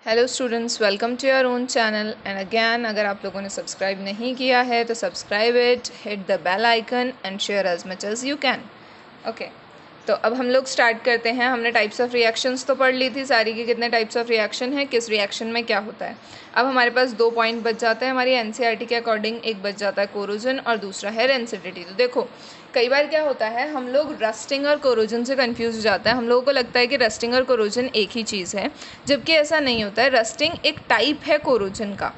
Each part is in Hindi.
Hello students, welcome to your own channel and again अगर आप लोगों ने सब्सक्राइब नहीं किया है तो subscribe it, hit the bell icon and share as much as you can. Okay, तो अब हम लोग स्टार्ट करते हैं। हमने टाइप्स ऑफ रिएक्शंस तो पढ़ ली थी सारी की, कितने टाइप्स ऑफ रिएक्शन है, किस रिएक्शन में क्या होता है। अब हमारे पास 2 पॉइंट बच जाते हैं हमारी एनसीईआरटी के अकॉर्डिंग। एक बच जाता है कोरोजन और दूसरा है रेंसिडिटी। तो देखो कई बार क्या होता है, हम लोग रस्टिंग और कोरोजन से कंफ्यूज हो जाता है। हम लोगों को लगता है कि रस्टिंग और कोरोजन एक ही चीज़ है, जबकि ऐसा नहीं होता है। रस्टिंग एक टाइप है कोरोजन का।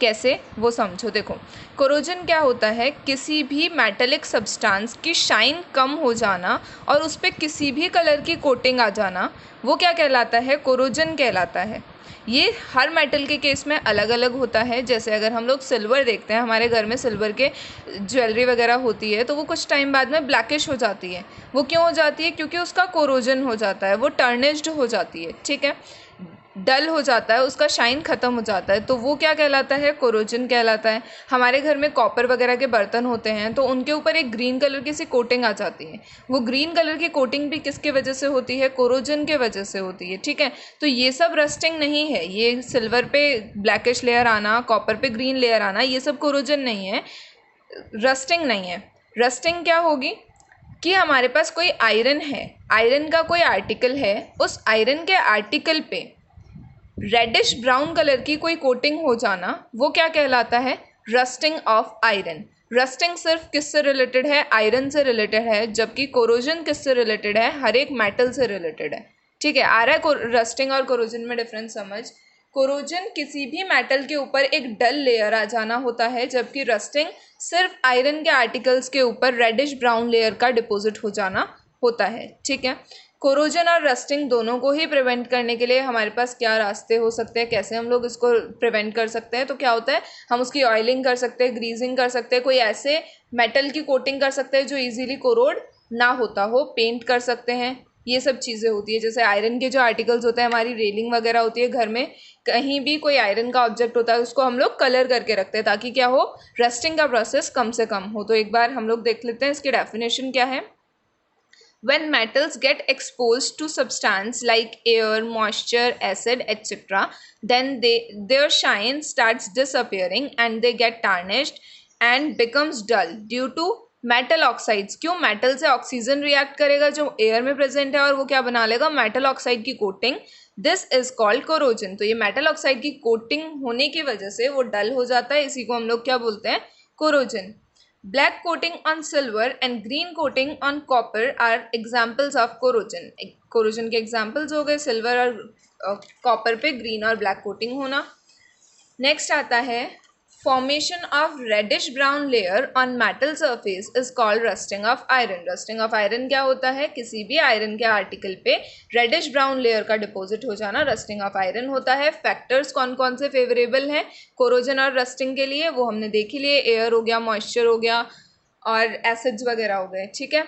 कैसे, वो समझो। देखो कोरोजन क्या होता है, किसी भी मेटेलिक सब्सटेंस की शाइन कम हो जाना और उस पर किसी भी कलर की कोटिंग आ जाना, वो क्या कहलाता है, कोरोजन कहलाता है। ये हर मेटल के केस में अलग अलग होता है। जैसे अगर हम लोग सिल्वर देखते हैं, हमारे घर में सिल्वर के ज्वेलरी वगैरह होती है, तो वो कुछ टाइम बाद में ब्लैकिश हो जाती है। वो क्यों हो जाती है? क्योंकि उसका कोरोजन हो जाता है, वो टर्निश्ड हो जाती है, ठीक है, डल हो जाता है, उसका शाइन ख़त्म हो जाता है, तो वो क्या कहलाता है, कोरोजन कहलाता है। हमारे घर में कॉपर वगैरह के बर्तन होते हैं, तो उनके ऊपर एक ग्रीन कलर की सी कोटिंग आ जाती है। वो ग्रीन कलर की कोटिंग भी किसके वजह से होती है? कोरोजन के वजह से होती है, ठीक है। तो ये सब रस्टिंग नहीं है। ये सिल्वर पे ब्लैकिश लेयर आना, कॉपर पे ग्रीन लेयर आना, ये सब कोरोजन नहीं है, रस्टिंग नहीं है। रस्टिंग क्या होगी कि हमारे पास कोई आयरन है, आयरन का कोई आर्टिकल है, उस आयरन के आर्टिकल पे रेडिश ब्राउन कलर की कोई कोटिंग हो जाना, वो क्या कहलाता है? Rusting of iron. रस्टिंग सिर्फ किससे रिलेटेड है? आयरन से रिलेटेड है, जबकि कोरोजन किससे रिलेटेड है? हर एक मेटल से रिलेटेड है, ठीक है। आ रहा है रस्टिंग और कोरोजन में डिफरेंस समझ? कोरोजन किसी भी मेटल के ऊपर एक डल लेयर आ जाना होता है, जबकि रस्टिंग सिर्फ आयरन के आर्टिकल्स के ऊपर रेडिश ब्राउन लेयर का डिपॉजिट हो जाना होता है, ठीक है। कोरोजन और रस्टिंग दोनों को ही प्रिवेंट करने के लिए हमारे पास क्या रास्ते हो सकते हैं, कैसे हम लोग इसको प्रिवेंट कर सकते हैं? तो क्या होता है, हम उसकी ऑयलिंग कर सकते हैं, ग्रीजिंग कर सकते हैं, कोई ऐसे मेटल की कोटिंग कर सकते हैं जो इजीली कोरोड ना होता हो, पेंट कर सकते हैं। ये सब चीज़ें होती है। जैसे आयरन के जो आर्टिकल्स होते हैं, हमारी रेलिंग वगैरह होती है घर में, कहीं भी कोई आयरन का ऑब्जेक्ट होता है, उसको हम लोग कलर करके रखते हैं ताकि क्या हो, रस्टिंग का प्रोसेस कम से कम हो। तो एक बार हम लोग देख लेते हैं इसकी डेफिनेशन क्या है। When metals get exposed to substance like air, moisture, acid, etc., then their shine starts disappearing and they get tarnished and becomes dull due to metal oxides. क्यों? मेटल से ऑक्सीजन रिएक्ट करेगा जो एयर में प्रेजेंट है, और वो क्या बना लेगा? मेटल ऑक्साइड की coating. This is called corrosion. तो ये मेटल ऑक्साइड की कोटिंग होने की वजह से वो डल हो जाता है, इसी को हम लोग क्या बोलते हैं? Corrosion. Black coating on silver and green coating on copper are examples of corrosion. Corrosion के examples हो गए सिल्वर और कॉपर पे ग्रीन और ब्लैक कोटिंग होना। नेक्स्ट आता है formation of reddish brown layer on metal surface is called rusting of iron. Rusting of iron क्या होता है? किसी भी आयरन के आर्टिकल पे रेडिश ब्राउन लेयर का डिपॉजिट हो जाना रस्टिंग ऑफ आयरन होता है। फैक्टर्स कौन कौन से फेवरेबल हैं कोरोजन और रस्टिंग के लिए, वो हमने देख ही लिए। एयर हो गया, मॉइस्चर हो गया और एसिड्स वगैरह हो गए, ठीक है।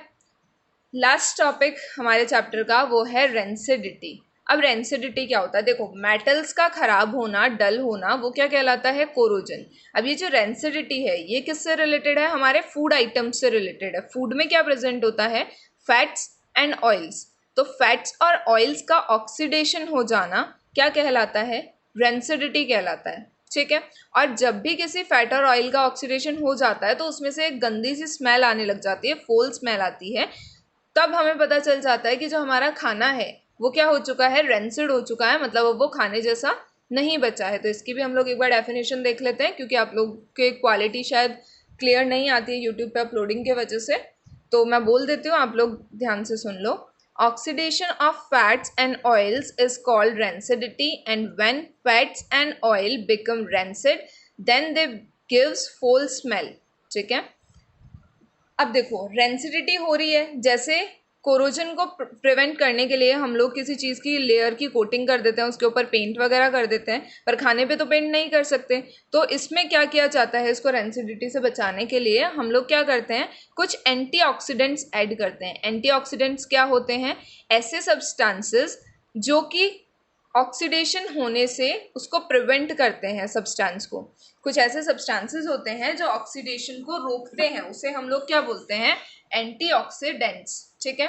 लास्ट टॉपिक हमारे चैप्टर का वो है रेंसिडिटी। अब रेंसिडिटी क्या होता है? देखो मेटल्स का खराब होना, डल होना, वो क्या कहलाता है? कोरोजन। अब ये जो रेंसिडिटी है, ये किससे रिलेटेड है? हमारे फूड आइटम्स से रिलेटेड है। फूड में क्या प्रेजेंट होता है? Fats and oils. तो फैट्स और ऑयल्स का ऑक्सीडेशन हो जाना क्या कहलाता है? रेंसिडिटी कहलाता है, ठीक है। और जब भी किसी फैट और ऑयल का ऑक्सीडेशन हो जाता है तो उसमें से एक गंदी सी स्मेल आने लग जाती है, फोल स्मेल आती है। तब हमें पता चल जाता है कि जो हमारा खाना है वो क्या हो चुका है? रेंसिड हो चुका है, मतलब अब वो खाने जैसा नहीं बचा है। तो इसकी भी हम लोग एक बार डेफिनेशन देख लेते हैं, क्योंकि आप लोग के क्वालिटी शायद क्लियर नहीं आती है यूट्यूब पे अपलोडिंग के वजह से, तो मैं बोल देती हूँ, आप लोग ध्यान से सुन लो। Oxidation of fats and oils is called rancidity and when fats and oil become rancid then they gives foul smell, ठीक है। अब देखो रेंसिडिटी हो रही है, जैसे कोरोजन को प्रिवेंट करने के लिए हम लोग किसी चीज़ की लेयर की कोटिंग कर देते हैं, उसके ऊपर पेंट वगैरह कर देते हैं, पर खाने पे तो पेंट नहीं कर सकते। तो इसमें क्या किया जाता है? इसको रेंसिडिटी से बचाने के लिए हम लोग क्या करते हैं? कुछ एंटीऑक्सीडेंट्स ऐड करते हैं। एंटीऑक्सीडेंट्स क्या होते हैं? ऐसे सब्सटेंसेस जो कि ऑक्सीडेशन होने से उसको प्रिवेंट करते हैं सब्सटेंस को। कुछ ऐसे सब्सटेंसेस होते हैं जो ऑक्सीडेशन को रोकते हैं, उसे हम लोग क्या बोलते हैं? एंटीऑक्सीडेंट्स, ठीक है।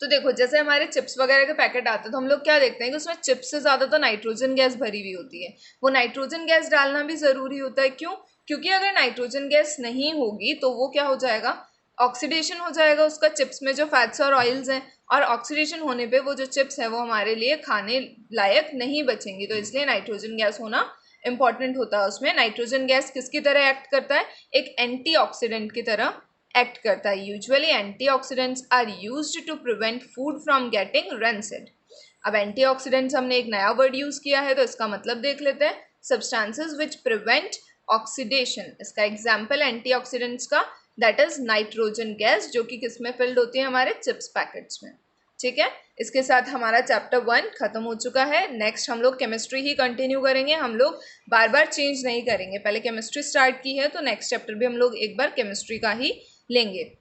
तो देखो जैसे हमारे चिप्स वगैरह के पैकेट आते हैं तो हम लोग क्या देखते हैं कि उसमें चिप्स से ज़्यादा तो नाइट्रोजन गैस भरी हुई होती है। वो नाइट्रोजन गैस डालना भी ज़रूरी होता है। क्यों? क्योंकि अगर नाइट्रोजन गैस नहीं होगी तो वो क्या हो जाएगा, ऑक्सीडेशन हो जाएगा उसका चिप्स में जो फैट्स और ऑयल्स हैं, और ऑक्सीडेशन होने पे वो जो चिप्स है वो हमारे लिए खाने लायक नहीं बचेंगी। तो इसलिए नाइट्रोजन गैस होना इंपॉर्टेंट होता है। उसमें नाइट्रोजन गैस किसकी तरह एक्ट करता है, एक एंटीऑक्सीडेंट की तरह एक्ट करता है। Usually antioxidants are used to prevent food from getting rancid. अब एंटीऑक्सीडेंट्स हमने एक नया वर्ड यूज किया है तो इसका मतलब देख लेते हैं, सब्सटेंसेस विच प्रिवेंट ऑक्सीडेशन। इसका एग्जाम्पल एंटीऑक्सीडेंट्स का दैट इज नाइट्रोजन गैस, जो कि किस में फिल्ड होती है, हमारे चिप्स पैकेट्स में। ठीक है, इसके साथ हमारा चैप्टर 1 खत्म हो चुका है। नेक्स्ट हम लोग केमिस्ट्री ही कंटिन्यू करेंगे, हम लोग बार बार चेंज नहीं करेंगे। पहले केमिस्ट्री स्टार्ट की है तो नेक्स्ट चैप्टर भी हम लोग एक बार केमिस्ट्री का ही लेंगे।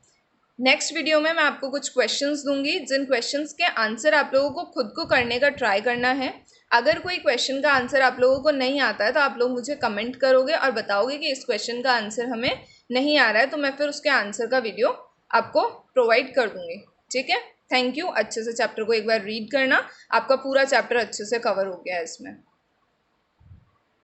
नेक्स्ट वीडियो में मैं आपको कुछ क्वेश्चंस दूंगी, जिन क्वेश्चंस के आंसर आप लोगों को खुद को करने का ट्राई करना है। अगर कोई क्वेश्चन का आंसर आप लोगों को नहीं आता है तो आप लोग मुझे कमेंट करोगे और बताओगे कि इस क्वेश्चन का आंसर हमें नहीं आ रहा है, तो मैं फिर उसके आंसर का वीडियो आपको प्रोवाइड कर दूंगी। ठीक है, थैंक यू। अच्छे से चैप्टर को एक बार रीड करना, आपका पूरा चैप्टर अच्छे से कवर हो गया है इसमें।